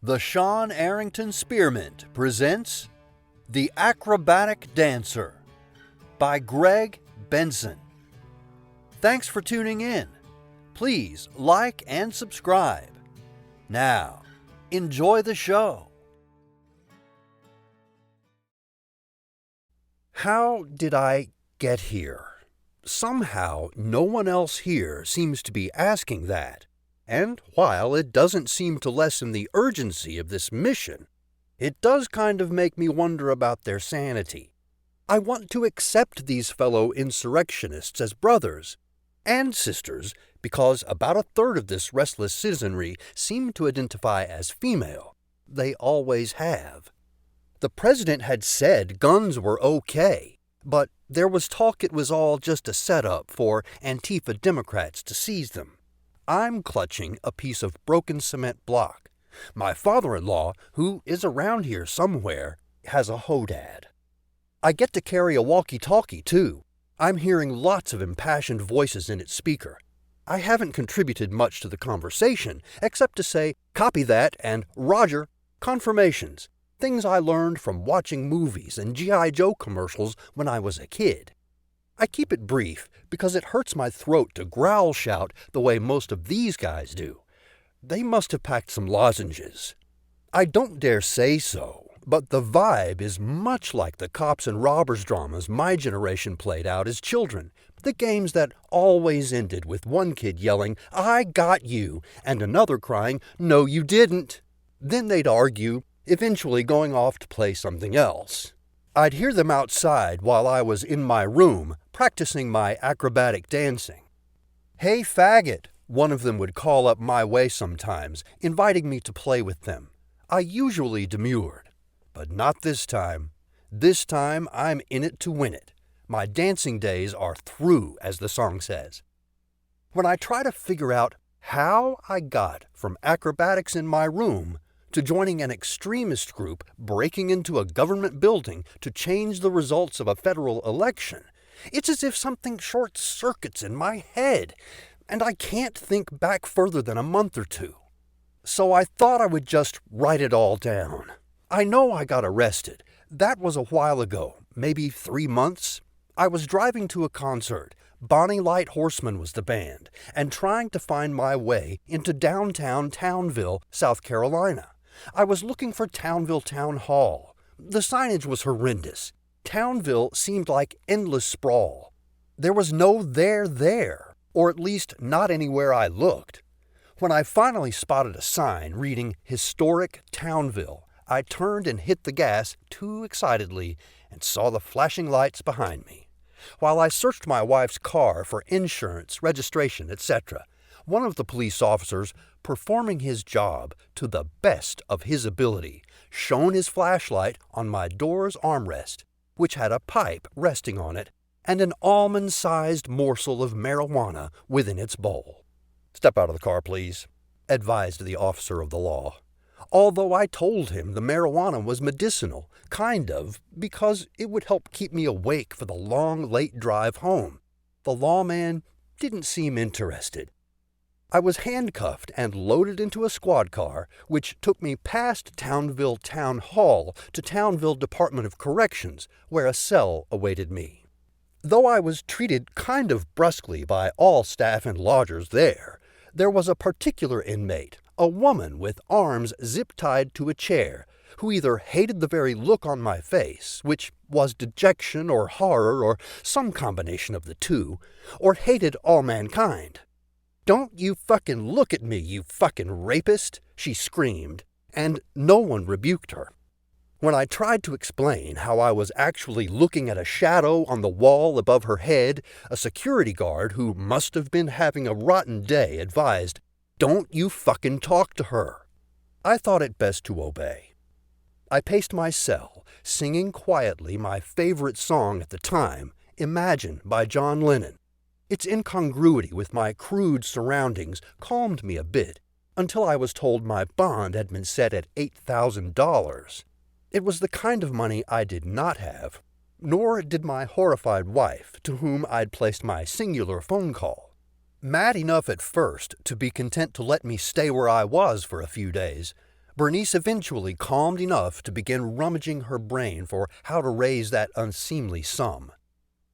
The Sean Arrington Spearmint presents The Acrobatic Dancer by Greg Benson. Thanks for tuning in. Please like and subscribe. Now, enjoy the show. How did I get here? Somehow, no one else here seems to be asking that. And while it doesn't seem to lessen the urgency of this mission, it does kind of make me wonder about their sanity. I want to accept these fellow insurrectionists as brothers and sisters because about a third of this restless citizenry seem to identify as female. They always have. The president had said guns were okay, but there was talk it was all just a setup for Antifa Democrats to seize them. I'm clutching a piece of broken cement block. My father-in-law, who is around here somewhere, has a hodad. I get to carry a walkie-talkie, too. I'm hearing lots of impassioned voices in its speaker. I haven't contributed much to the conversation, except to say, copy that, and Roger, confirmations, things I learned from watching movies and G.I. Joe commercials when I was a kid. I keep it brief because it hurts my throat to growl shout the way most of these guys do. They must have packed some lozenges. I don't dare say so, but the vibe is much like the cops and robbers dramas my generation played out as children. The games that always ended with one kid yelling, "I got you," and another crying, "No, you didn't." Then they'd argue, eventually going off to play something else. I'd hear them outside while I was in my room practicing my acrobatic dancing. "Hey, faggot," one of them would call up my way sometimes, inviting me to play with them. I usually demurred, but not this time. This time I'm in it to win it. My dancing days are through, as the song says. When I try to figure out how I got from acrobatics in my room to joining an extremist group breaking into a government building to change the results of a federal election, it's as if something short-circuits in my head, and I can't think back further than a month or two. So I thought I would just write it all down. I know I got arrested. That was a while ago, maybe 3 months. I was driving to a concert. Bonnie Light Horseman was the band, and trying to find my way into downtown Townville, South Carolina. I was looking for Townville Town Hall. The signage was horrendous. Townville seemed like endless sprawl. There was no there, or at least not anywhere I looked. When I finally spotted a sign reading Historic Townville, I turned and hit the gas too excitedly and saw the flashing lights behind me. While I searched my wife's car for insurance, registration, etc., one of the police officers, performing his job to the best of his ability, shone his flashlight on my door's armrest, which had a pipe resting on it and an almond-sized morsel of marijuana within its bowl. "Step out of the car, please," advised the officer of the law. Although I told him the marijuana was medicinal, kind of, because it would help keep me awake for the long, late drive home, the lawman didn't seem interested. I was handcuffed and loaded into a squad car, which took me past Townville Town Hall to Townville Department of Corrections, where a cell awaited me. Though I was treated kind of brusquely by all staff and lodgers there was a particular inmate, a woman with arms zip-tied to a chair, who either hated the very look on my face, which was dejection or horror or some combination of the two, or hated all mankind. "Don't you fucking look at me, you fucking rapist," she screamed, and no one rebuked her. When I tried to explain how I was actually looking at a shadow on the wall above her head, a security guard who must have been having a rotten day advised, "Don't you fucking talk to her." I thought it best to obey. I paced my cell, singing quietly my favorite song at the time, Imagine by John Lennon. Its incongruity with my crude surroundings calmed me a bit, until I was told my bond had been set at $8,000. It was the kind of money I did not have, nor did my horrified wife, to whom I'd placed my singular phone call. Mad enough at first to be content to let me stay where I was for a few days, Bernice eventually calmed enough to begin rummaging her brain for how to raise that unseemly sum.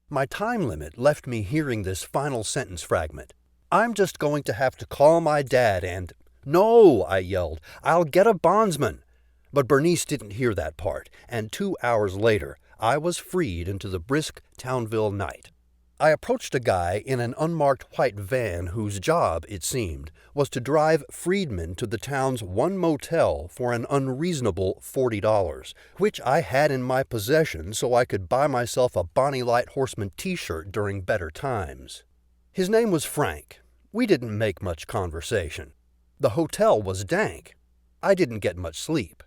My time limit left me hearing this final sentence fragment. "I'm just going to have to call my dad and—" "No," I yelled, "I'll get a bondsman." But Bernice didn't hear that part, and 2 hours later, I was freed into the brisk Townville night. I approached a guy in an unmarked white van whose job, it seemed, was to drive freedmen to the town's one motel for an unreasonable $40, which I had in my possession so I could buy myself a Bonnie Light Horseman t-shirt during better times. His name was Frank. We didn't make much conversation. The hotel was dank. I didn't get much sleep.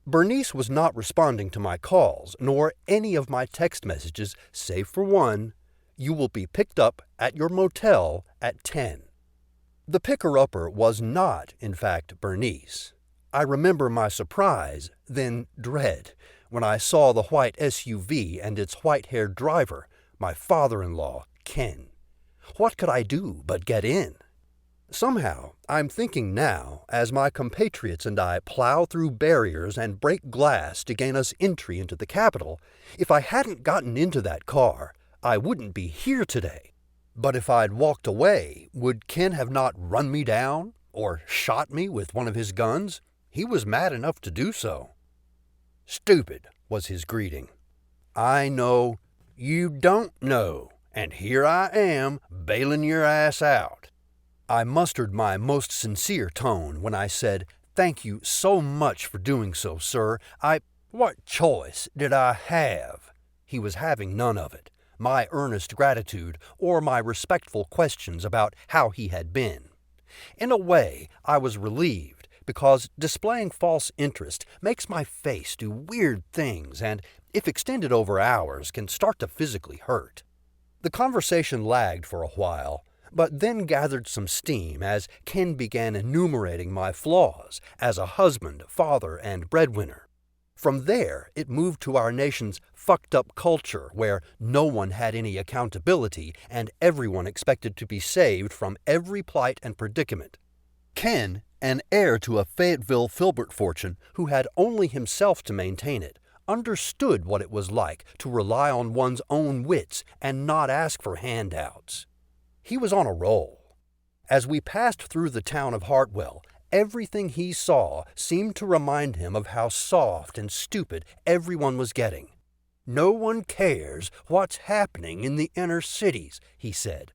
Bernice was not responding to my calls, nor any of my text messages, save for one: "You will be picked up at your motel at 10. The picker-upper was not, in fact, Bernice. I remember my surprise, then dread, when I saw the white SUV and its white-haired driver, my father-in-law, Ken. What could I do but get in? Somehow, I'm thinking now, as my compatriots and I plow through barriers and break glass to gain us entry into the Capitol, if I hadn't gotten into that car, I wouldn't be here today. But if I'd walked away, would Ken have not run me down or shot me with one of his guns? He was mad enough to do so. "Stupid," was his greeting. "I know. You don't know, and here I am, bailing your ass out." I mustered my most sincere tone when I said, "Thank you so much for doing so, sir. What choice did I have?" He was having none of it, my earnest gratitude or my respectful questions about how he had been. In a way, I was relieved, because displaying false interest makes my face do weird things and, if extended over hours, can start to physically hurt. The conversation lagged for a while, but then gathered some steam as Ken began enumerating my flaws as a husband, father, and breadwinner. From there, it moved to our nation's fucked-up culture where no one had any accountability and everyone expected to be saved from every plight and predicament. Ken, an heir to a Fayetteville Filbert fortune who had only himself to maintain it, understood what it was like to rely on one's own wits and not ask for handouts. He was on a roll. As we passed through the town of Hartwell, everything he saw seemed to remind him of how soft and stupid everyone was getting. "No one cares what's happening in the inner cities," he said.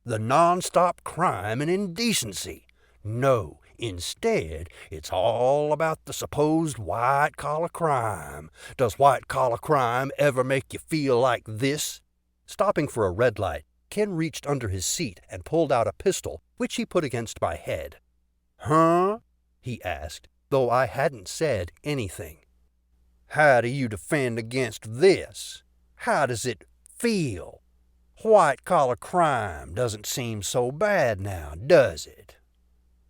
"The non-stop crime and indecency. No, instead, it's all about the supposed white-collar crime. Does white-collar crime ever make you feel like this?" Stopping for a red light, Ken reached under his seat and pulled out a pistol, which he put against my head. "Huh?" he asked, though I hadn't said anything. "How do you defend against this? How does it feel? White-collar crime doesn't seem so bad now, does it?"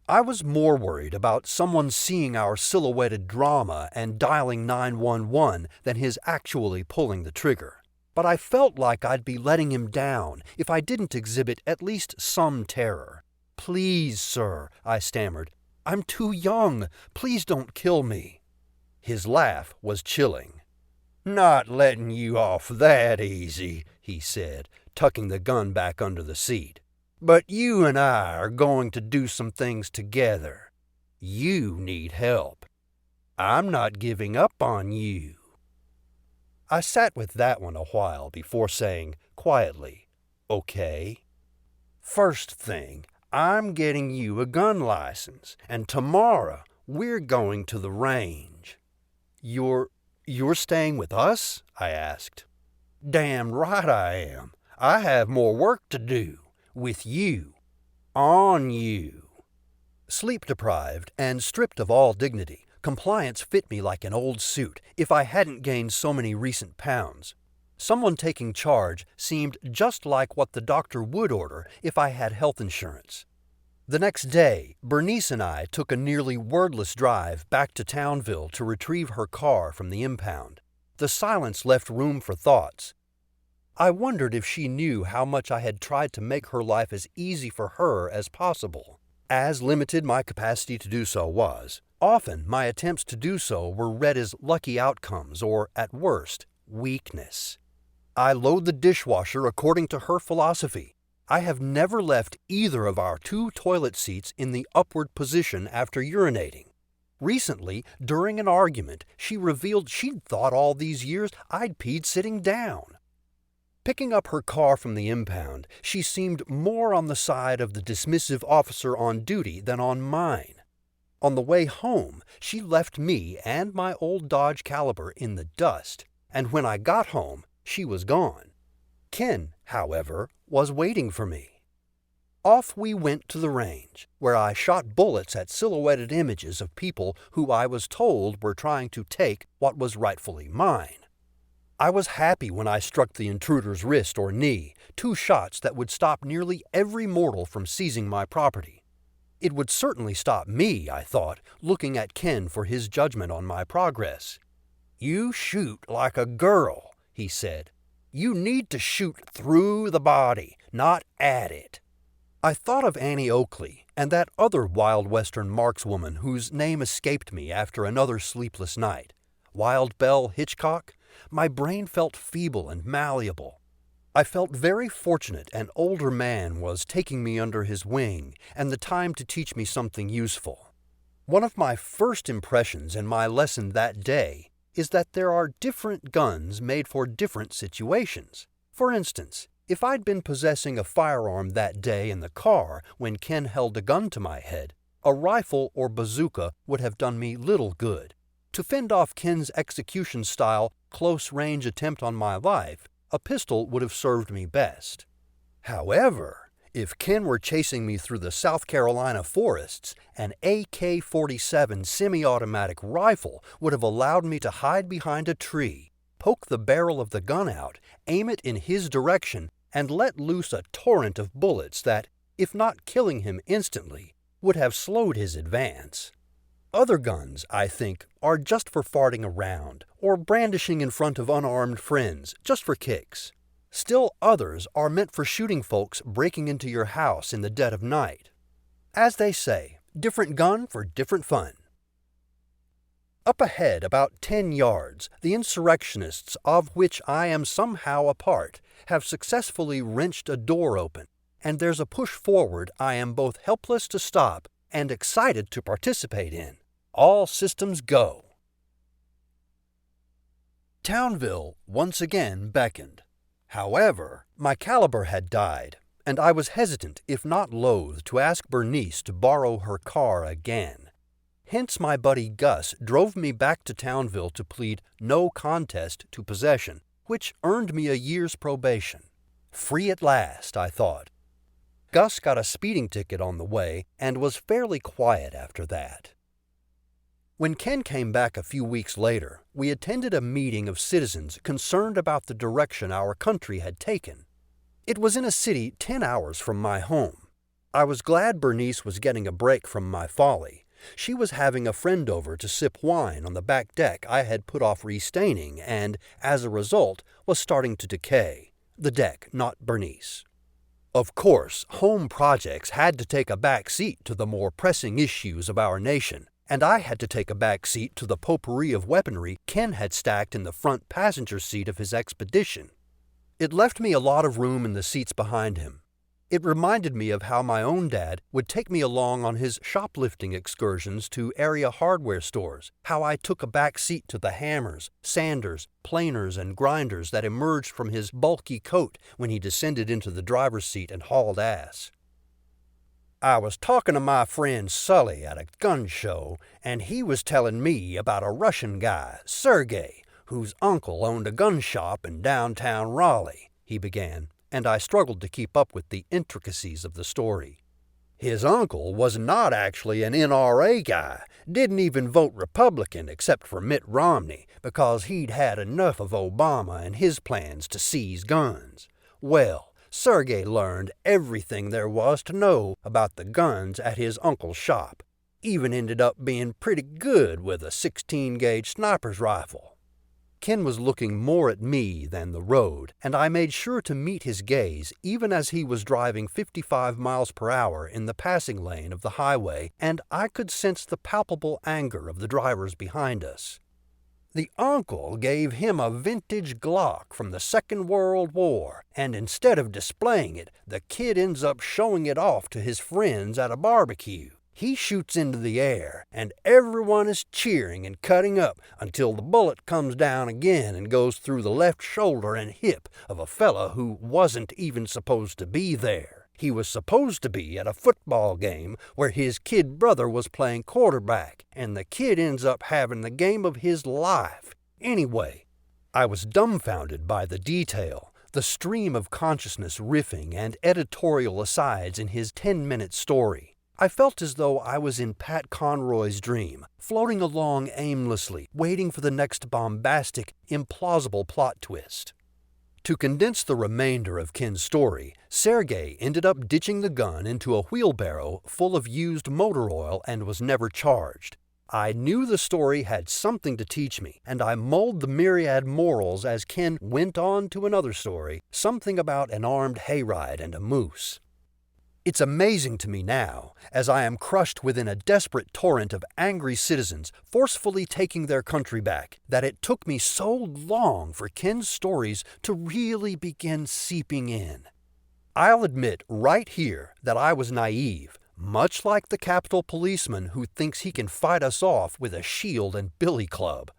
I was more worried about someone seeing our silhouetted drama and dialing 911 than his actually pulling the trigger. But I felt like I'd be letting him down if I didn't exhibit at least some terror. "Please, sir," I stammered. "I'm too young. Please don't kill me." His laugh was chilling. "Not letting you off that easy," he said, tucking the gun back under the seat. "But you and I are going to do some things together. You need help. I'm not giving up on you." I sat with that one a while before saying, quietly, "Okay. First thing, I'm getting you a gun license, and tomorrow we're going to the range." You're staying with us?" I asked. "Damn right I am. I have more work to do. With you. On you." Sleep-deprived and stripped of all dignity, compliance fit me like an old suit if I hadn't gained so many recent pounds. Someone taking charge seemed just like what the doctor would order if I had health insurance. The next day, Bernice and I took a nearly wordless drive back to Townville to retrieve her car from the impound. The silence left room for thoughts. I wondered if she knew how much I had tried to make her life as easy for her as possible. As limited my capacity to do so was, Often my attempts to do so were read as lucky outcomes or, at worst, weakness. I load the dishwasher according to her philosophy. I have never left either of our 2 toilet seats in the upward position after urinating. Recently, during an argument, she revealed she'd thought all these years I'd peed sitting down. Picking up her car from the impound, she seemed more on the side of the dismissive officer on duty than on mine. On the way home, she left me and my old Dodge Caliber in the dust, and when I got home, she was gone. Ken, however, was waiting for me. Off we went to the range, where I shot bullets at silhouetted images of people who I was told were trying to take what was rightfully mine. I was happy when I struck the intruder's wrist or knee, 2 shots that would stop nearly every mortal from seizing my property. It would certainly stop me, I thought, looking at Ken for his judgment on my progress. "You shoot like a girl," he said. "You need to shoot through the body, not at it." I thought of Annie Oakley and that other Wild Western markswoman whose name escaped me after another sleepless night. Wild Belle Hitchcock? My brain felt feeble and malleable. I felt very fortunate an older man was taking me under his wing and the time to teach me something useful. One of my first impressions in my lesson that day is that there are different guns made for different situations. For instance, if I'd been possessing a firearm that day in the car when Ken held a gun to my head, a rifle or bazooka would have done me little good. To fend off Ken's execution-style, close-range attempt on my life, a pistol would have served me best. However, if Ken were chasing me through the South Carolina forests, an AK-47 semi-automatic rifle would have allowed me to hide behind a tree, poke the barrel of the gun out, aim it in his direction, and let loose a torrent of bullets that, if not killing him instantly, would have slowed his advance. Other guns, I think, are just for farting around, or brandishing in front of unarmed friends, just for kicks. Still others are meant for shooting folks breaking into your house in the dead of night. As they say, different gun for different fun. Up ahead, about 10 yards, the insurrectionists, of which I am somehow a part, have successfully wrenched a door open, and there's a push forward I am both helpless to stop and excited to participate in. All systems go. Townville once again beckoned. However, my caliber had died, and I was hesitant, if not loath, to ask Bernice to borrow her car again. Hence my buddy Gus drove me back to Townville to plead no contest to possession, which earned me a year's probation. Free at last, I thought. Gus got a speeding ticket on the way and was fairly quiet after that. When Ken came back a few weeks later, we attended a meeting of citizens concerned about the direction our country had taken. It was in a city 10 hours from my home. I was glad Bernice was getting a break from my folly. She was having a friend over to sip wine on the back deck I had put off restaining and, as a result, was starting to decay. The deck, not Bernice. Of course, home projects had to take a back seat to the more pressing issues of our nation, and I had to take a back seat to the potpourri of weaponry Ken had stacked in the front passenger seat of his expedition. It left me a lot of room in the seats behind him. It reminded me of how my own dad would take me along on his shoplifting excursions to area hardware stores, how I took a back seat to the hammers, sanders, planers, and grinders that emerged from his bulky coat when he descended into the driver's seat and hauled ass. I was talking to my friend Sully at a gun show, and he was telling me about a Russian guy, Sergey, whose uncle owned a gun shop in downtown Raleigh, he began, and I struggled to keep up with the intricacies of the story. His uncle was not actually an NRA guy, didn't even vote Republican except for Mitt Romney, because he'd had enough of Obama and his plans to seize guns. Well, Sergey learned everything there was to know about the guns at his uncle's shop. Even ended up being pretty good with a 16-gauge sniper's rifle. Ken was looking more at me than the road, and I made sure to meet his gaze even as he was driving 55 miles per hour in the passing lane of the highway, and I could sense the palpable anger of the drivers behind us. The uncle gave him a vintage Glock from the Second World War, and instead of displaying it, the kid ends up showing it off to his friends at a barbecue. He shoots into the air, and everyone is cheering and cutting up until the bullet comes down again and goes through the left shoulder and hip of a fella who wasn't even supposed to be there. He was supposed to be at a football game where his kid brother was playing quarterback, and the kid ends up having the game of his life. Anyway, I was dumbfounded by the detail, the stream of consciousness riffing and editorial asides in his 10-minute story. I felt as though I was in Pat Conroy's dream, floating along aimlessly, waiting for the next bombastic, implausible plot twist. To condense the remainder of Ken's story, Sergei ended up ditching the gun into a wheelbarrow full of used motor oil and was never charged. I knew the story had something to teach me, and I mulled the myriad morals as Ken went on to another story, something about an armed hayride and a moose. It's amazing to me now, as I am crushed within a desperate torrent of angry citizens forcefully taking their country back, that it took me so long for Ken's stories to really begin seeping in. I'll admit right here that I was naive, much like the Capitol policeman who thinks he can fight us off with a shield and billy club.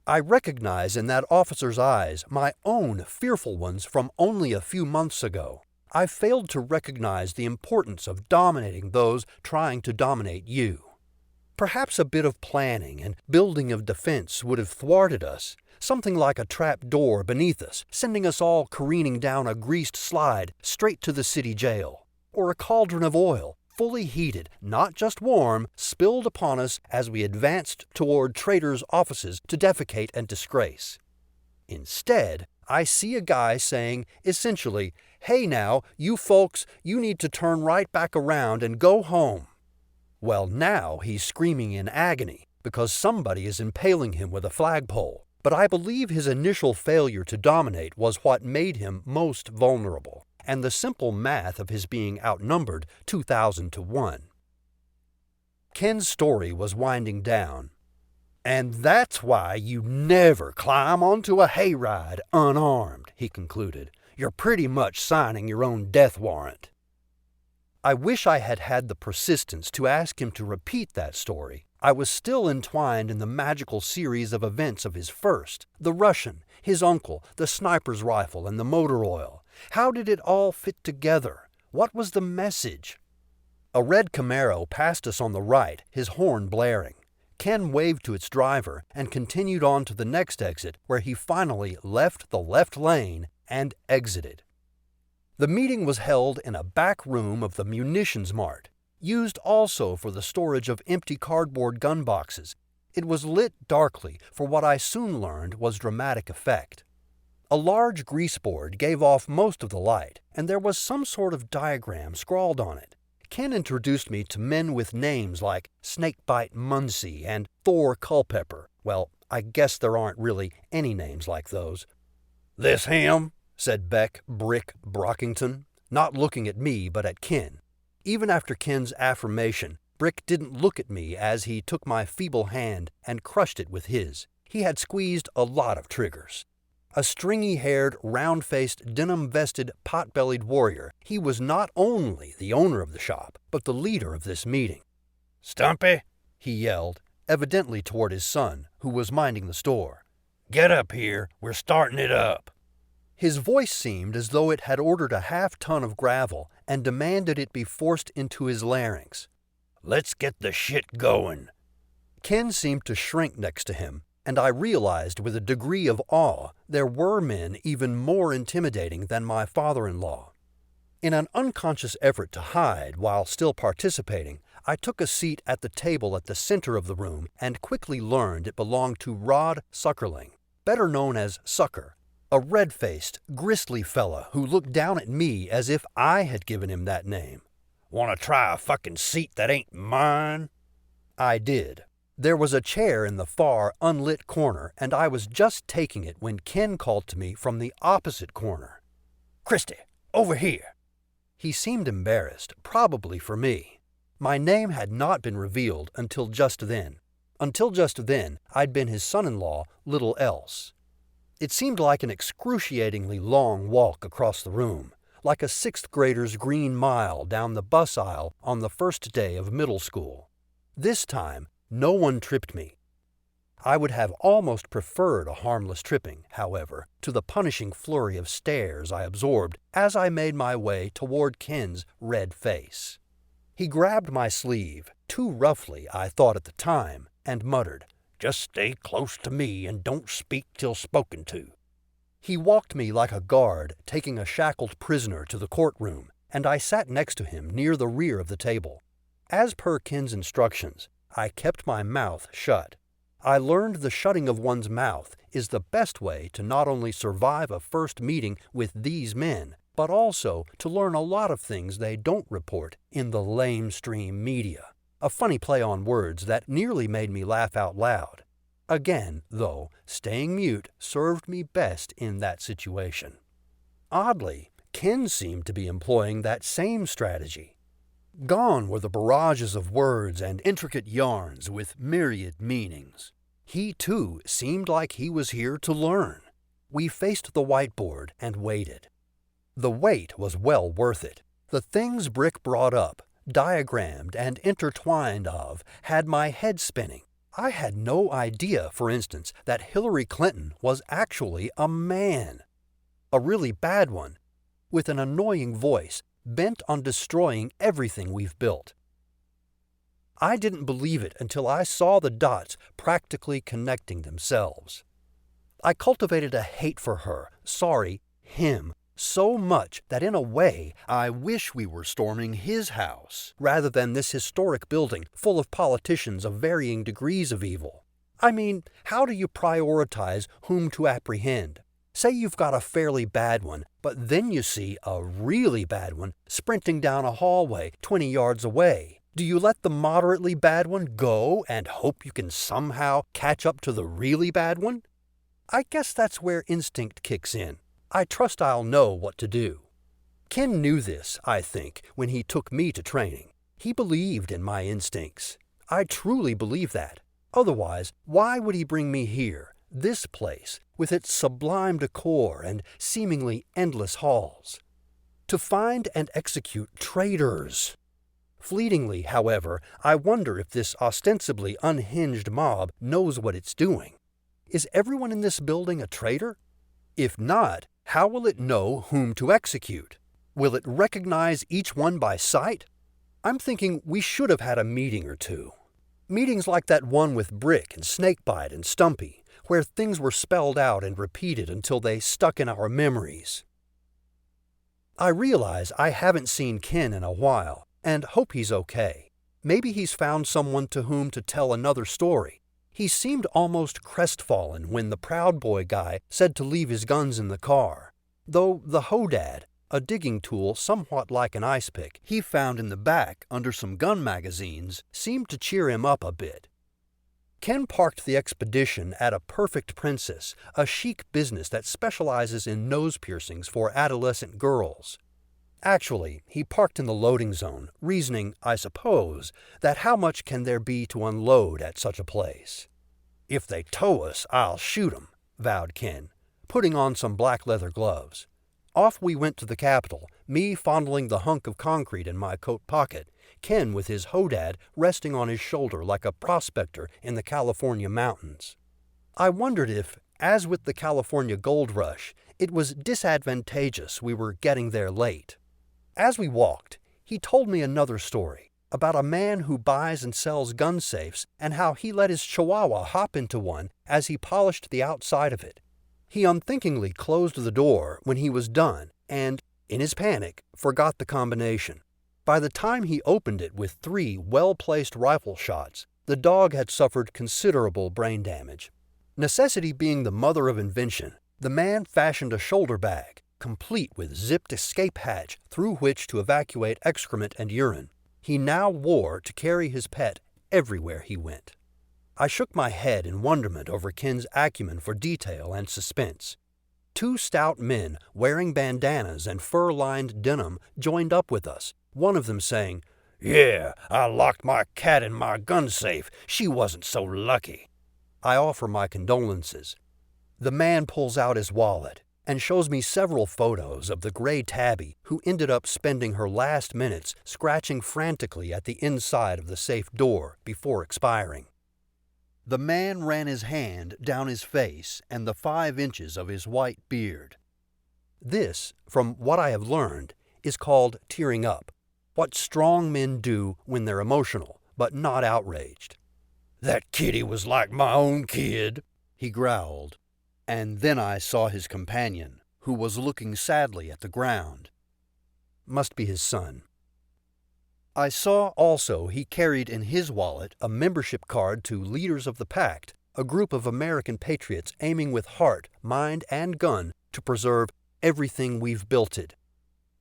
I recognize in that officer's eyes my own fearful ones from only a few months ago. I failed to recognize the importance of dominating those trying to dominate you. Perhaps a bit of planning and building of defense would have thwarted us, something like a trap door beneath us, sending us all careening down a greased slide straight to the city jail, or a cauldron of oil, fully heated, not just warm, spilled upon us as we advanced toward traitors' offices to defecate and disgrace. Instead, I see a guy saying, essentially, "Hey now, you folks, you need to turn right back around and go home." Well, now he's screaming in agony because somebody is impaling him with a flagpole. But I believe his initial failure to dominate was what made him most vulnerable, and the simple math of his being outnumbered 2,000 to 1. Ken's story was winding down. "And that's why you never climb onto a hayride unarmed," he concluded. "You're pretty much signing your own death warrant." I wish I had had the persistence to ask him to repeat that story. I was still entwined in the magical series of events of his first, the Russian, his uncle, the sniper's rifle, and the motor oil. How did it all fit together? What was the message? A red Camaro passed us on the right, his horn blaring. Ken waved to its driver and continued on to the next exit, where he finally left the left lane and exited. The meeting was held in a back room of the munitions mart, used also for the storage of empty cardboard gun boxes. It was lit darkly for what I soon learned was dramatic effect. A large greaseboard gave off most of the light, and there was some sort of diagram scrawled on it. Ken introduced me to men with names like Snakebite Muncie and Thor Culpepper. Well, I guess there aren't really any names like those. "This him?" said Beck Brick Brockington, not looking at me but at Ken. Even after Ken's affirmation, Brick didn't look at me as he took my feeble hand and crushed it with his. He had squeezed a lot of triggers. A stringy-haired, round-faced, denim-vested, pot-bellied warrior, he was not only the owner of the shop, but the leader of this meeting. "Stumpy," he yelled, evidently toward his son, who was minding the store. "Get up here, we're starting it up." His voice seemed as though it had ordered a half-ton of gravel and demanded it be forced into his larynx. "Let's get the shit going." Ken seemed to shrink next to him, and I realized with a degree of awe there were men even more intimidating than my father-in-law. In an unconscious effort to hide while still participating, I took a seat at the table at the center of the room and quickly learned it belonged to Rod Suckerling, better known as Sucker, a red-faced, gristly fella who looked down at me as if I had given him that name. "Want to try a fucking seat that ain't mine?" I did. There was a chair in the far, unlit corner, and I was just taking it when Ken called to me from the opposite corner. "Christy, over here." He seemed embarrassed, probably for me. My name had not been revealed until just then. Until just then, I'd been his son-in-law, little else. It seemed like an excruciatingly long walk across the room, like a sixth grader's green mile down the bus aisle on the first day of middle school. This time, no one tripped me. I would have almost preferred a harmless tripping, however, to the punishing flurry of stares I absorbed as I made my way toward Ken's red face. He grabbed my sleeve, too roughly, I thought at the time, and muttered, "Just stay close to me and don't speak till spoken to." He walked me like a guard taking a shackled prisoner to the courtroom, and I sat next to him near the rear of the table. As per Ken's instructions, I kept my mouth shut. I learned the shutting of one's mouth is the best way to not only survive a first meeting with these men, but also to learn a lot of things they don't report in the lamestream media. A funny play on words that nearly made me laugh out loud. Again, though, staying mute served me best in that situation. Oddly, Ken seemed to be employing that same strategy. Gone were the barrages of words and intricate yarns with myriad meanings. He, too, seemed like he was here to learn. We faced the whiteboard and waited. The wait was well worth it. The things Brick brought up, diagrammed and intertwined of, had my head spinning. I had no idea, for instance, that Hillary Clinton was actually a man. A really bad one, with an annoying voice, bent on destroying everything we've built. I didn't believe it until I saw the dots practically connecting themselves. I cultivated a hate for her, him, so much that in a way I wish we were storming his house rather than this historic building full of politicians of varying degrees of evil. I mean, how do you prioritize whom to apprehend? Say you've got a fairly bad one, but then you see a really bad one sprinting down a hallway 20 yards away. Do you let the moderately bad one go and hope you can somehow catch up to the really bad one? I guess that's where instinct kicks in. I trust I'll know what to do. Ken knew this, I think, when he took me to training. He believed in my instincts. I truly believe that. Otherwise, why would he bring me here, this place, with its sublime decor and seemingly endless halls? To find and execute traitors. Fleetingly, however, I wonder if this ostensibly unhinged mob knows what it's doing. Is everyone in this building a traitor? If not, how will it know whom to execute? Will it recognize each one by sight? I'm thinking we should have had a meeting or two. Meetings like that one with Brick and Snakebite and Stumpy, where things were spelled out and repeated until they stuck in our memories. I realize I haven't seen Ken in a while, and hope he's okay. Maybe he's found someone to whom to tell another story. He seemed almost crestfallen when the Proud Boy guy said to leave his guns in the car, though the Hodad, a digging tool somewhat like an ice pick he found in the back under some gun magazines, seemed to cheer him up a bit. Ken parked the expedition at a Perfect Princess, a chic business that specializes in nose piercings for adolescent girls. Actually, he parked in the loading zone, reasoning, I suppose, that how much can there be to unload at such a place? "If they tow us, I'll shoot 'em," vowed Ken, putting on some black leather gloves. Off we went to the Capitol, me fondling the hunk of concrete in my coat pocket, Ken with his Hodad resting on his shoulder like a prospector in the California mountains. I wondered if, as with the California gold rush, it was disadvantageous we were getting there late. As we walked, he told me another story about a man who buys and sells gun safes and how he let his chihuahua hop into one as he polished the outside of it. He unthinkingly closed the door when he was done and, in his panic, forgot the combination. By the time he opened it with 3 well-placed rifle shots, the dog had suffered considerable brain damage. Necessity being the mother of invention, the man fashioned a shoulder bag, complete with zipped escape hatch through which to evacuate excrement and urine. He now wore to carry his pet everywhere he went. I shook my head in wonderment over Ken's acumen for detail and suspense. 2 stout men wearing bandanas and fur-lined denim joined up with us, one of them saying, "Yeah, I locked my cat in my gun safe. She wasn't so lucky." I offer my condolences. The man pulls out his wallet and shows me several photos of the gray tabby who ended up spending her last minutes scratching frantically at the inside of the safe door before expiring. The man ran his hand down his face and the 5 inches of his white beard. This, from what I have learned, is called tearing up, what strong men do when they're emotional, but not outraged. "That kitty was like my own kid," he growled. And then I saw his companion, who was looking sadly at the ground. Must be his son. I saw also he carried in his wallet a membership card to Leaders of the Pact, a group of American patriots aiming with heart, mind, and gun to preserve everything we've built.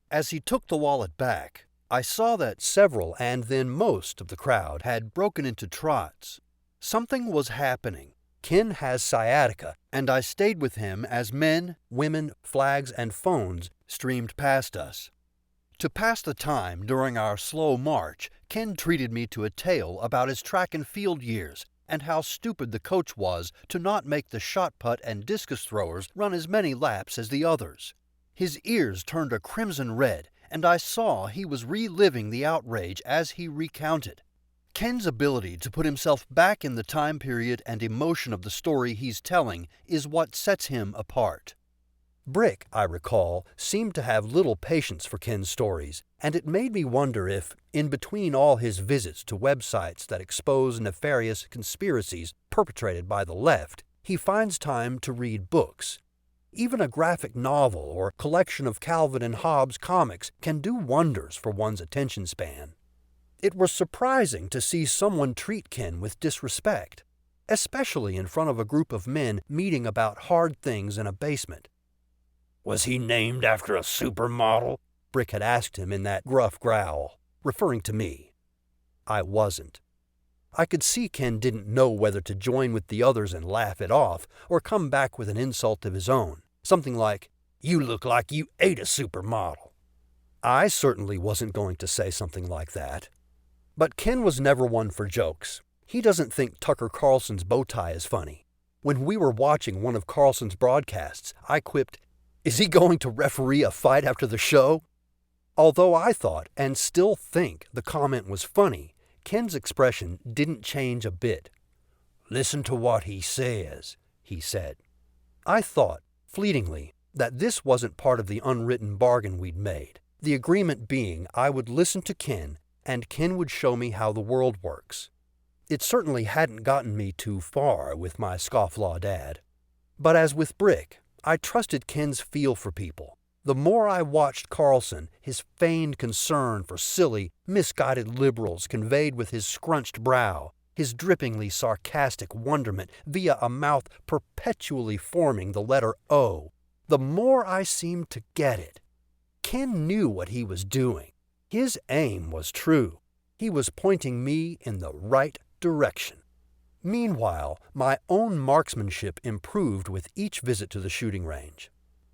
As he took the wallet back, I saw that several and then most of the crowd had broken into trots. Something was happening. Ken has sciatica, and I stayed with him as men, women, flags, and phones streamed past us. To pass the time during our slow march, Ken treated me to a tale about his track and field years and how stupid the coach was to not make the shot put and discus throwers run as many laps as the others. His ears turned a crimson red, and I saw he was reliving the outrage as he recounted. Ken's ability to put himself back in the time period and emotion of the story he's telling is what sets him apart. Brick, I recall, seemed to have little patience for Ken's stories, and it made me wonder if, in between all his visits to websites that expose nefarious conspiracies perpetrated by the left, he finds time to read books. Even a graphic novel or collection of Calvin and Hobbes comics can do wonders for one's attention span. It was surprising to see someone treat Ken with disrespect, especially in front of a group of men meeting about hard things in a basement. "Was he named after a supermodel?" Brick had asked him in that gruff growl, referring to me. I wasn't. I could see Ken didn't know whether to join with the others and laugh it off or come back with an insult of his own, something like, "You look like you ate a supermodel." I certainly wasn't going to say something like that. But Ken was never one for jokes. He doesn't think Tucker Carlson's bow tie is funny. When we were watching one of Carlson's broadcasts, I quipped, "Is he going to referee a fight after the show?" Although I thought, and still think, the comment was funny, Ken's expression didn't change a bit. "Listen to what he says," he said. I thought, fleetingly, that this wasn't part of the unwritten bargain we'd made, the agreement being I would listen to Ken and Ken would show me how the world works. It certainly hadn't gotten me too far with my scofflaw dad. But as with Brick, I trusted Ken's feel for people. The more I watched Carlson, his feigned concern for silly, misguided liberals conveyed with his scrunched brow, his drippingly sarcastic wonderment via a mouth perpetually forming the letter O, the more I seemed to get it. Ken knew what he was doing. His aim was true. He was pointing me in the right direction. Meanwhile, my own marksmanship improved with each visit to the shooting range.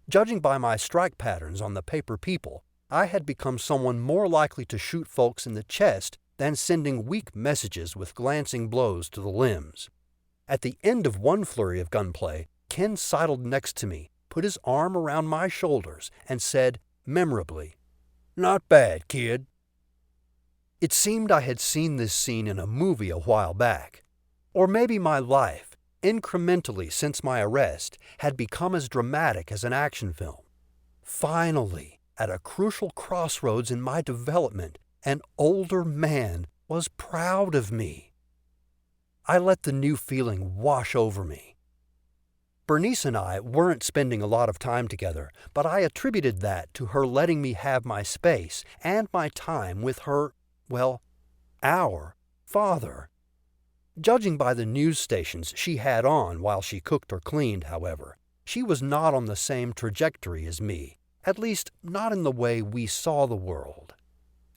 Judging by my strike patterns on the paper people, I had become someone more likely to shoot folks in the chest than sending weak messages with glancing blows to the limbs. At the end of one flurry of gunplay, Ken sidled next to me, put his arm around my shoulders, and said, memorably, "Not bad, kid." It seemed I had seen this scene in a movie a while back. Or maybe my life, incrementally since my arrest, had become as dramatic as an action film. Finally, at a crucial crossroads in my development, an older man was proud of me. I let the new feeling wash over me. Bernice and I weren't spending a lot of time together, but I attributed that to her letting me have my space and my time with her, well, our father. Judging by the news stations she had on while she cooked or cleaned, however, she was not on the same trajectory as me, at least not in the way we saw the world.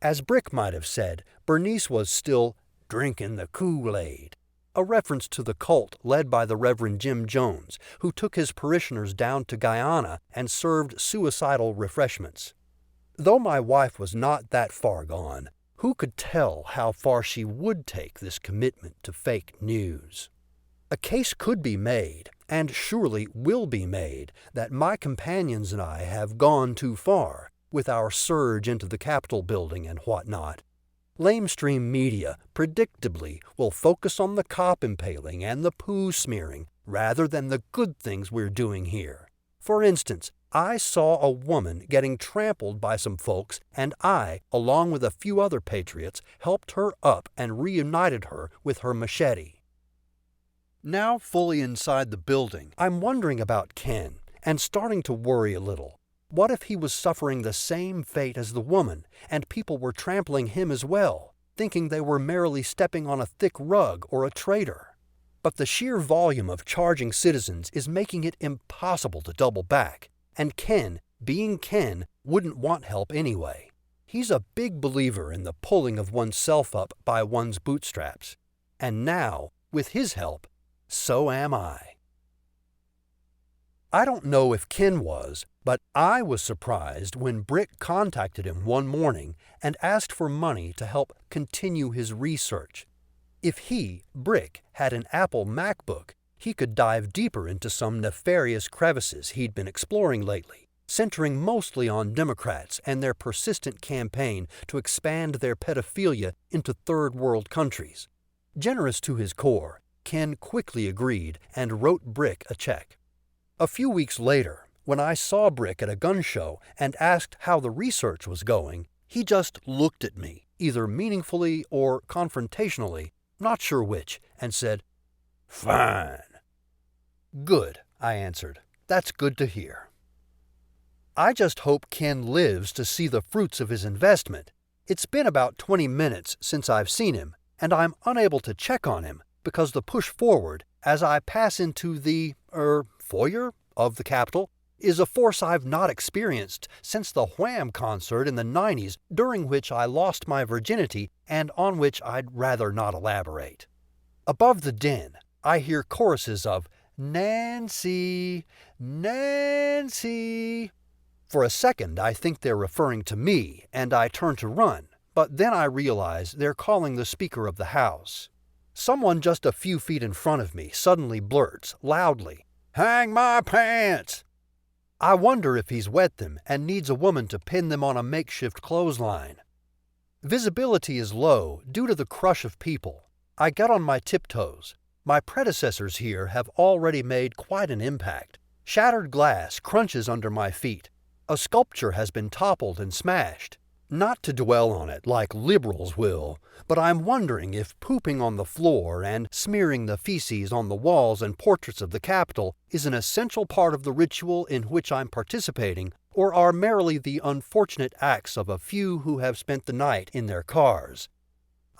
As Brick might have said, Bernice was still drinking the Kool-Aid. a reference to the cult led by the Reverend Jim Jones, who took his parishioners down to Guyana and served suicidal refreshments. Though my wife was not that far gone, who could tell how far she would take this commitment to fake news? A case could be made, and surely will be made, that my companions and I have gone too far with our surge into the Capitol building and whatnot. Lamestream media, predictably, will focus on the cop impaling and the poo smearing rather than the good things we're doing here. For instance, I saw a woman getting trampled by some folks, and I, along with a few other patriots, helped her up and reunited her with her machete. Now fully inside the building, I'm wondering about Ken, and starting to worry a little. What if he was suffering the same fate as the woman, and people were trampling him as well, thinking they were merely stepping on a thick rug or a traitor? But the sheer volume of charging citizens is making it impossible to double back, and Ken, being Ken, wouldn't want help anyway. He's a big believer in the pulling of oneself up by one's bootstraps. And now, with his help, so am I. I don't know if Ken was, but I was surprised when Brick contacted him one morning and asked for money to help continue his research. If he, Brick, had an Apple MacBook, he could dive deeper into some nefarious crevices he'd been exploring lately, centering mostly on Democrats and their persistent campaign to expand their pedophilia into third world countries. Generous to his core, Ken quickly agreed and wrote Brick a check. A few weeks later, when I saw Brick at a gun show and asked how the research was going, he just looked at me, either meaningfully or confrontationally, not sure which, and said, "Fine." "Good," I answered. "That's good to hear." I just hope Ken lives to see the fruits of his investment. It's been about 20 minutes since I've seen him, and I'm unable to check on him because the push forward, as I pass into the, foyer of the Capitol, is a force I've not experienced since the Wham concert in the 90s, during which I lost my virginity and on which I'd rather not elaborate. Above the din, I hear choruses of "Nancy, Nancy." For a second, I think they're referring to me, and I turn to run, but then I realize they're calling the Speaker of the House. Someone just a few feet in front of me suddenly blurts, loudly, "Hang my pants!" I wonder if he's wet them and needs a woman to pin them on a makeshift clothesline. Visibility is low due to the crush of people. I get on my tiptoes. My predecessors here have already made quite an impact. Shattered glass crunches under my feet. A sculpture has been toppled and smashed. Not to dwell on it like liberals will, but I'm wondering if pooping on the floor and smearing the feces on the walls and portraits of the Capitol is an essential part of the ritual in which I'm participating, or are merely the unfortunate acts of a few who have spent the night in their cars.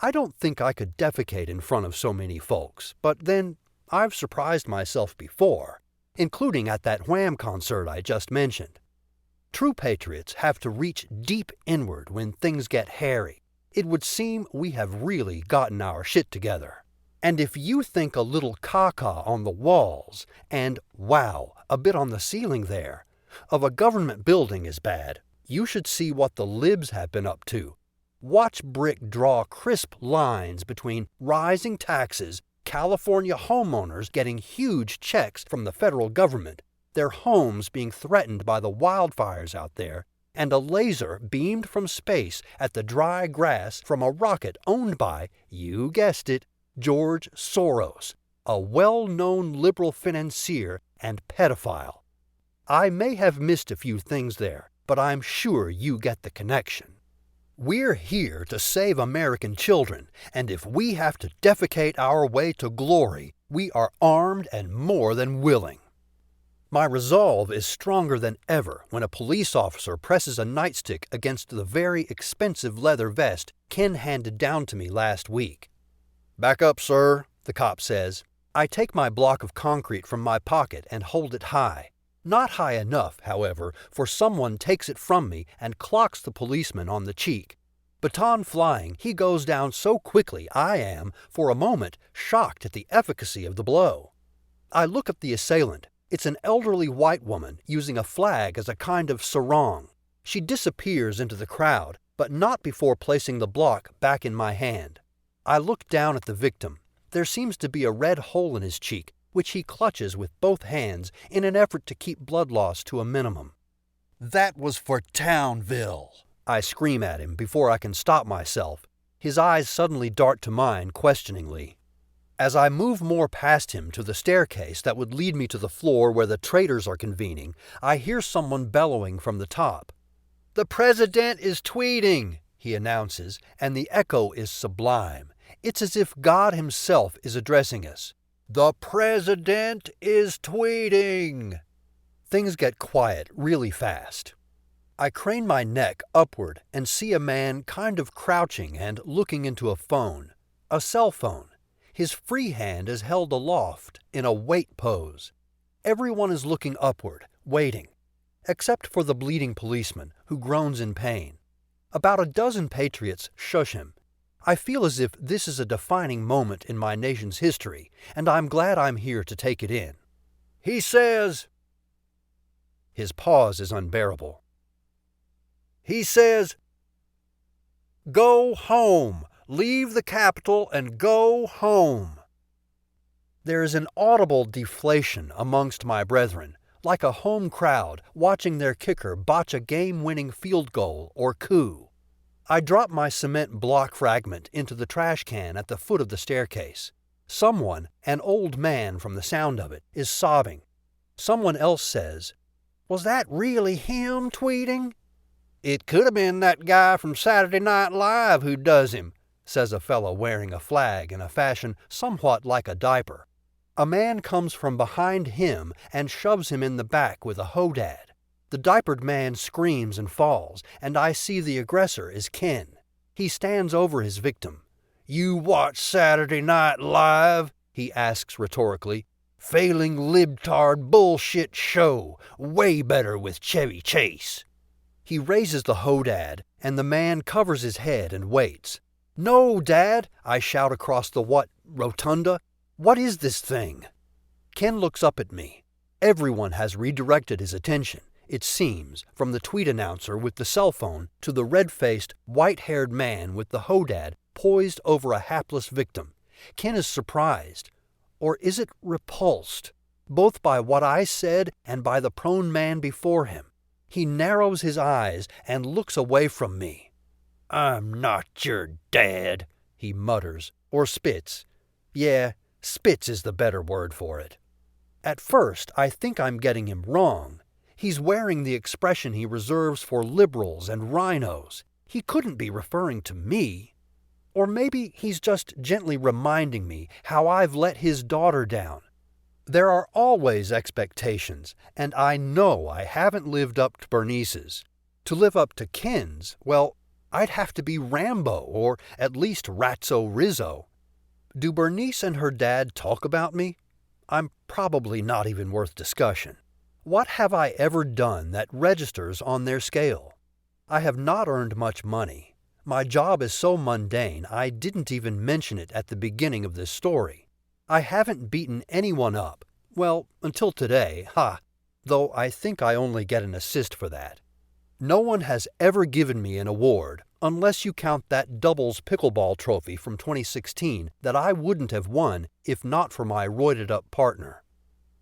I don't think I could defecate in front of so many folks, but then I've surprised myself before, including at that Wham concert I just mentioned. True patriots have to reach deep inward when things get hairy. It would seem we have really gotten our shit together. And if you think a little caca on the walls and, wow, a bit on the ceiling there, of a government building is bad, you should see what the libs have been up to. Watch Brick draw crisp lines between rising taxes, California homeowners getting huge checks from the federal government, their homes being threatened by the wildfires out there, and a laser beamed from space at the dry grass from a rocket owned by, you guessed it, George Soros, a well-known liberal financier and pedophile. I may have missed a few things there, but I'm sure you get the connection. We're here to save American children, and if we have to defecate our way to glory, we are armed and more than willing. My resolve is stronger than ever when a police officer presses a nightstick against the very expensive leather vest Ken handed down to me last week. "Back up, sir," the cop says. I take my block of concrete from my pocket and hold it high. Not high enough, however, for someone takes it from me and clocks the policeman on the cheek. Baton flying, he goes down so quickly I am, for a moment, shocked at the efficacy of the blow. I look at the assailant. It's an elderly white woman using a flag as a kind of sarong. She disappears into the crowd, but not before placing the block back in my hand. I look down at the victim. There seems to be a red hole in his cheek, which he clutches with both hands in an effort to keep blood loss to a minimum. "That was for Townville," I scream at him before I can stop myself. His eyes suddenly dart to mine questioningly. As I move more past him to the staircase that would lead me to the floor where the traders are convening, I hear someone bellowing from the top. "The President is tweeting," he announces, and the echo is sublime. It's as if God himself is addressing us. "The President is tweeting." Things get quiet really fast. I crane my neck upward and see a man kind of crouching and looking into a phone. A cell phone. His free hand is held aloft in a wait pose. Everyone is looking upward, waiting, except for the bleeding policeman, who groans in pain. About a dozen patriots shush him. I feel as if this is a defining moment in my nation's history, and I'm glad I'm here to take it in. "He says..." His pause is unbearable. "He says, go home. Leave the Capitol and go home." There is an audible deflation amongst my brethren, like a home crowd watching their kicker botch a game-winning field goal or coup. I drop my cement block fragment into the trash can at the foot of the staircase. Someone, an old man from the sound of it, is sobbing. Someone else says, "Was that really him tweeting?" "It could have been that guy from Saturday Night Live who does him," says a fellow wearing a flag in a fashion somewhat like a diaper. A man comes from behind him and shoves him in the back with a hodad. The diapered man screams and falls, and I see the aggressor is Ken. He stands over his victim. "You watch Saturday Night Live?" he asks rhetorically. "Failing libtard bullshit show. Way better with Chevy Chase." He raises the hodad, and the man covers his head and waits. "No, Dad!" I shout across the rotunda. "What is this thing?" Ken looks up at me. Everyone has redirected his attention, it seems, from the tweet announcer with the cell phone to the red-faced, white-haired man with the hodad poised over a hapless victim. Ken is surprised. Or is it repulsed? Both by what I said and by the prone man before him. He narrows his eyes and looks away from me. "I'm not your dad," he mutters, or spits. Yeah, spits is the better word for it. At first, I think I'm getting him wrong. He's wearing the expression he reserves for liberals and rhinos. He couldn't be referring to me. Or maybe he's just gently reminding me how I've let his daughter down. There are always expectations, and I know I haven't lived up to Bernice's. To live up to Ken's, well, I'd have to be Rambo, or at least Ratso Rizzo. Do Bernice and her dad talk about me? I'm probably not even worth discussion. What have I ever done that registers on their scale? I have not earned much money. My job is so mundane I didn't even mention it at the beginning of this story. I haven't beaten anyone up. Well, until today, though I think I only get an assist for that. No one has ever given me an award, unless you count that doubles pickleball trophy from 2016 that I wouldn't have won if not for my roided-up partner.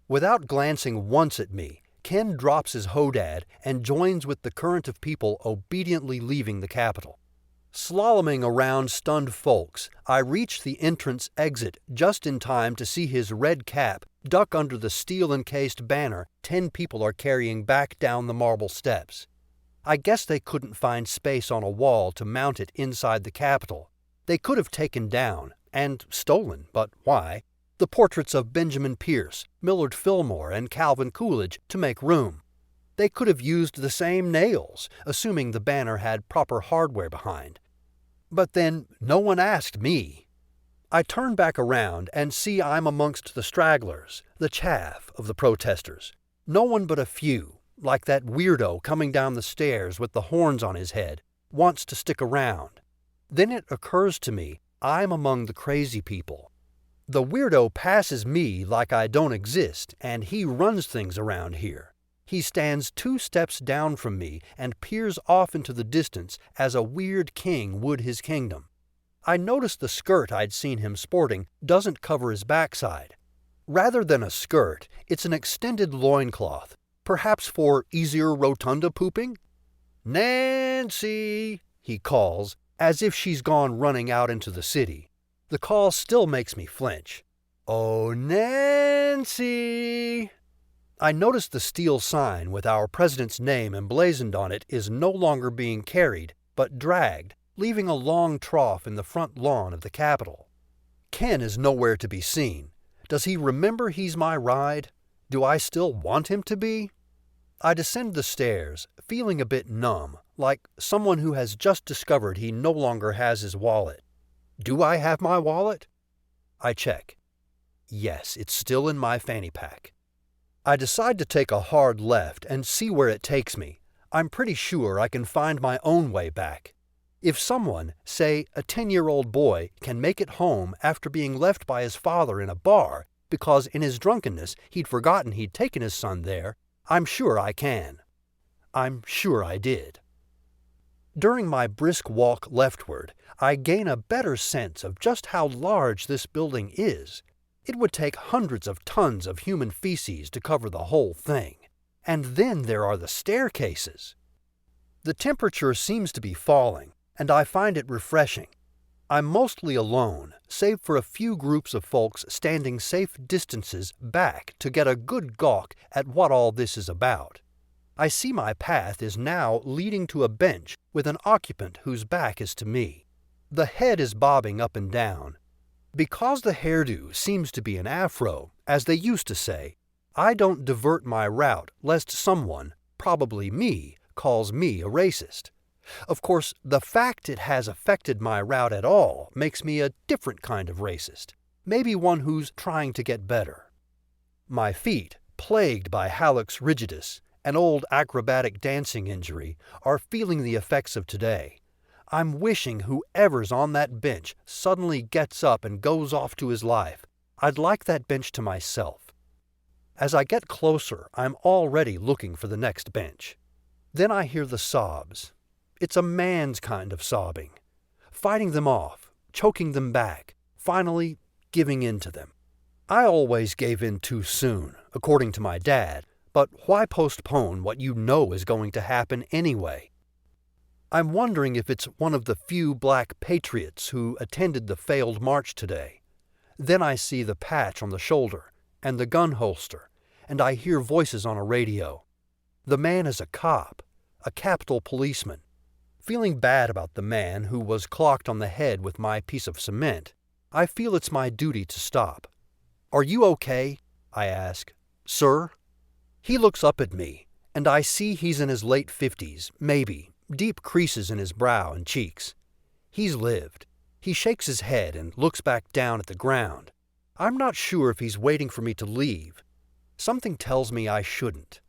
Without glancing once at me, Ken drops his hodad and joins with the current of people obediently leaving the Capitol. Slaloming around stunned folks, I reach the entrance exit just in time to see his red cap duck under the steel-encased banner 10 people are carrying back down the marble steps. I guess they couldn't find space on a wall to mount it inside the Capitol. They could have taken down, and stolen, but why, the portraits of Benjamin Pierce, Millard Fillmore, and Calvin Coolidge to make room. They could have used the same nails, assuming the banner had proper hardware behind. But then no one asked me. I turn back around and see I'm amongst the stragglers, the chaff of the protesters. No one but a few, like that weirdo coming down the stairs with the horns on his head, wants to stick around. Then it occurs to me I'm among the crazy people. The weirdo passes me like I don't exist, and he runs things around here. He stands 2 steps down from me and peers off into the distance as a weird king would his kingdom. I notice the skirt I'd seen him sporting doesn't cover his backside. Rather than a skirt, it's an extended loincloth, perhaps for easier rotunda pooping? "Nancy!" he calls, as if she's gone running out into the city. The call still makes me flinch. "Oh, Nancy!" I notice the steel sign with our president's name emblazoned on it is no longer being carried, but dragged, leaving a long trough in the front lawn of the Capitol. Ken is nowhere to be seen. Does he remember he's my ride? Do I still want him to be? I descend the stairs, feeling a bit numb, like someone who has just discovered he no longer has his wallet. Do I have my wallet? I check. Yes, it's still in my fanny pack. I decide to take a hard left and see where it takes me. I'm pretty sure I can find my own way back. If someone, say a 10-year-old boy, can make it home after being left by his father in a bar because in his drunkenness he'd forgotten he'd taken his son there, I'm sure I can. I'm sure I did. During my brisk walk leftward, I gain a better sense of just how large this building is. It would take hundreds of tons of human feces to cover the whole thing. And then there are the staircases. The temperature seems to be falling, and I find it refreshing. I'm mostly alone, save for a few groups of folks standing safe distances back to get a good gawk at what all this is about. I see my path is now leading to a bench with an occupant whose back is to me. The head is bobbing up and down. Because the hairdo seems to be an afro, as they used to say, I don't divert my route lest someone, probably me, calls me a racist. Of course, the fact it has affected my route at all makes me a different kind of racist, maybe one who's trying to get better. My feet, plagued by hallux rigidus, an old acrobatic dancing injury, are feeling the effects of today. I'm wishing whoever's on that bench suddenly gets up and goes off to his life. I'd like that bench to myself. As I get closer, I'm already looking for the next bench. Then I hear the sobs. It's a man's kind of sobbing. Fighting them off, choking them back, finally giving in to them. I always gave in too soon, according to my dad, but why postpone what you know is going to happen anyway? I'm wondering if it's one of the few black patriots who attended the failed march today. Then I see the patch on the shoulder and the gun holster, and I hear voices on a radio. The man is a cop, a Capitol policeman. Feeling bad about the man who was clocked on the head with my piece of cement, I feel it's my duty to stop. "Are you okay?" I ask. "Sir?" He looks up at me, and I see he's in his late 50s, maybe, deep creases in his brow and cheeks. He's lived. He shakes his head and looks back down at the ground. I'm not sure if he's waiting for me to leave. Something tells me I shouldn't.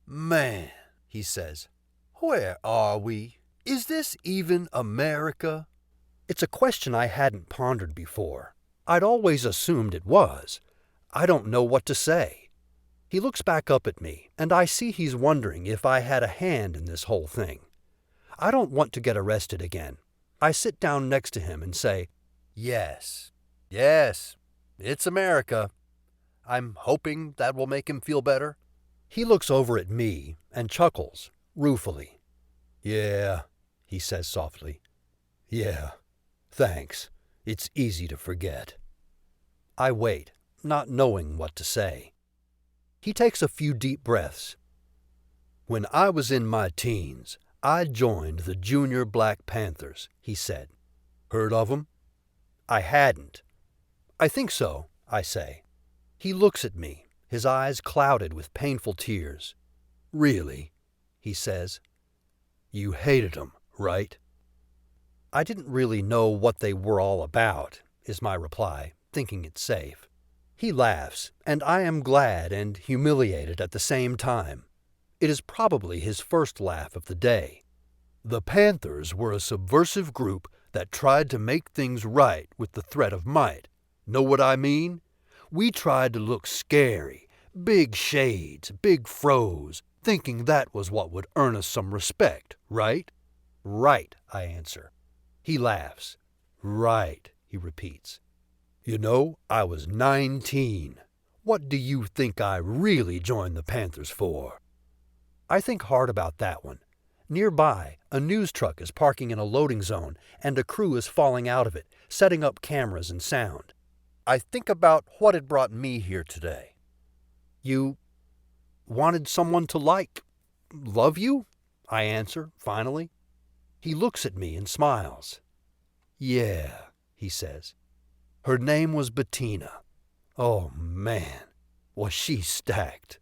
"Man," he says, "where are we? Is this even America?" It's a question I hadn't pondered before. I'd always assumed it was. I don't know what to say. He looks back up at me, and I see he's wondering if I had a hand in this whole thing. I don't want to get arrested again. I sit down next to him and say, Yes, it's America. I'm hoping that will make him feel better." He looks over at me and chuckles, ruefully. "Yeah," he says softly. "Yeah, thanks. It's easy to forget." I wait, not knowing what to say. He takes a few deep breaths. "When I was in my teens, I joined the Junior Black Panthers," he said. "Heard of 'em?" I hadn't. "I think so," I say. He looks at me, his eyes clouded with painful tears. "Really?" he says. "You hated 'em, right?" I didn't really know what they were all about, is my reply, thinking it safe. He laughs, and I am glad and humiliated at the same time. It is probably his first laugh of the day. "The Panthers were a subversive group that tried to make things right with the threat of might. Know what I mean? We tried to look scary, big shades, big froze, thinking that was what would earn us some respect, right? Right, I answer. He laughs. Right, he repeats. You know, I was 19. What do you think I really joined the Panthers for? I think hard about that one. Nearby, a news truck is parking in a loading zone, and a crew is falling out of it, setting up cameras and sound. I think about what had brought me here today. You wanted someone to love you? I answer, finally. He looks at me and smiles. Yeah, he says. Her name was Bettina. Oh, man, was she stacked.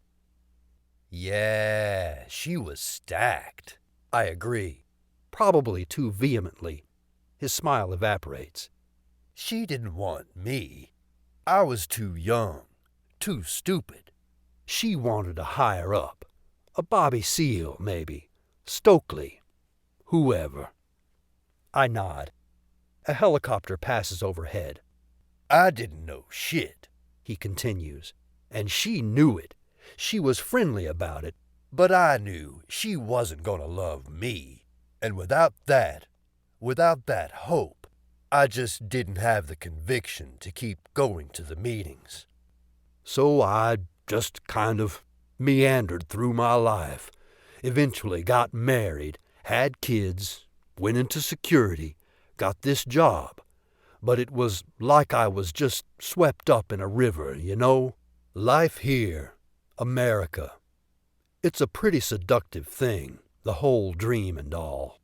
Yeah, she was stacked. I agree, probably too vehemently. His smile evaporates. She didn't want me. I was too young, too stupid. She wanted a higher up. A Bobby Seale, maybe. Stokely. Whoever. I nod. A helicopter passes overhead. I didn't know shit, he continues, and she knew it. She was friendly about it, but I knew she wasn't going to love me. And without that hope, I just didn't have the conviction to keep going to the meetings. So I just kind of meandered through my life, eventually got married, had kids, went into security, got this job. But it was like I was just swept up in a river, you know? Life here, America. It's a pretty seductive thing, the whole dream and all.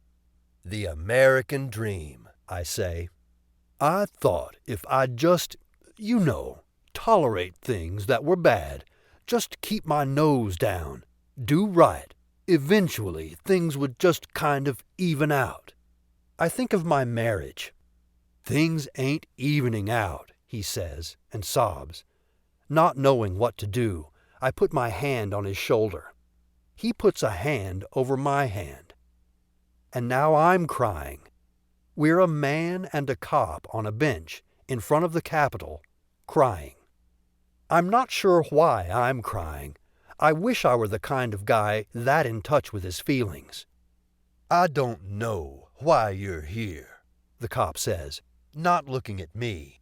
The American dream, I say. I thought if I'd just, tolerate things that were bad, just keep my nose down, do right, eventually things would just kind of even out. I think of my marriage. Things ain't evening out, he says, and sobs. Not knowing what to do, I put my hand on his shoulder. He puts a hand over my hand. And now I'm crying. We're a man and a cop on a bench in front of the Capitol, crying. I'm not sure why I'm crying. I wish I were the kind of guy that in touch with his feelings. I don't know why you're here, the cop says, not looking at me.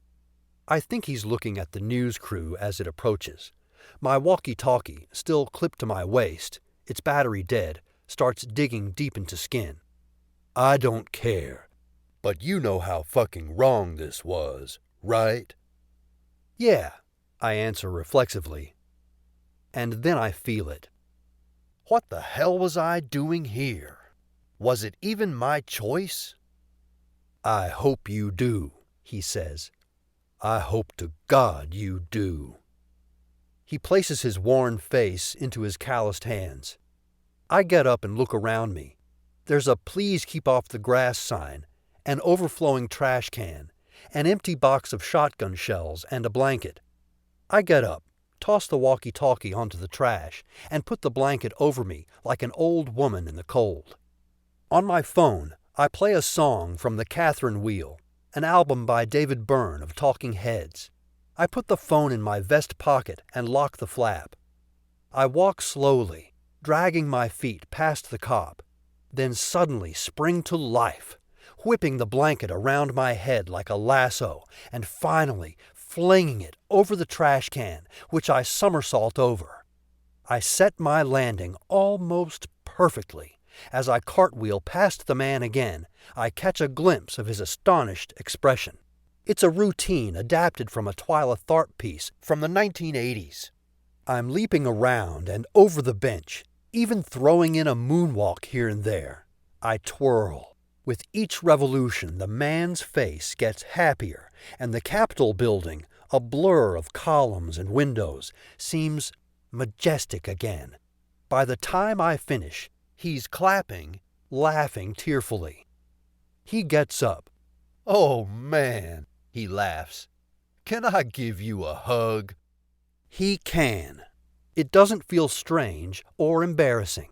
I think he's looking at the news crew as it approaches. My walkie-talkie, still clipped to my waist, its battery dead, starts digging deep into skin. I don't care. But you know how fucking wrong this was, right? Yeah, I answer reflexively. And then I feel it. What the hell was I doing here? Was it even my choice? I hope you do, he says. I hope to God you do. He places his worn face into his calloused hands. I get up and look around me. There's a "Please keep off the grass" sign, an overflowing trash can, an empty box of shotgun shells, and a blanket. I get up, toss the walkie-talkie onto the trash, and put the blanket over me like an old woman in the cold. On my phone, I play a song from the Catherine Wheel, an album by David Byrne of Talking Heads. I put the phone in my vest pocket and lock the flap. I walk slowly, dragging my feet past the cop, then suddenly spring to life, whipping the blanket around my head like a lasso, and finally flinging it over the trash can, which I somersault over. I set my landing almost perfectly. As I cartwheel past the man again, I catch a glimpse of his astonished expression. It's a routine adapted from a Twyla Tharp piece from the 1980s. I'm leaping around and over the bench, even throwing in a moonwalk here and there. I twirl. With each revolution, the man's face gets happier, and the Capitol building, a blur of columns and windows, seems majestic again. By the time I finish, he's clapping, laughing tearfully. He gets up. "Oh, man," he laughs. "Can I give you a hug?" He can. It doesn't feel strange or embarrassing.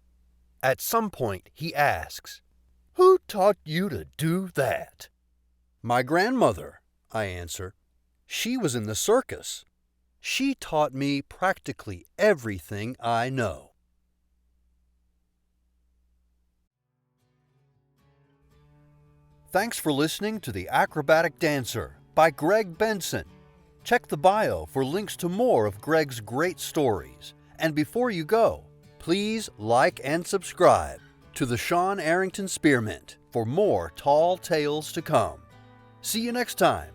At some point, he asks, "Who taught you to do that?" My grandmother, I answer. She was in the circus. She taught me practically everything I know. Thanks for listening to The Acrobatic Dancer by Greg Benson. Check the bio for links to more of Greg's great stories. And before you go, please like and subscribe to the Sean Arrington Spearmint for more tall tales to come. See you next time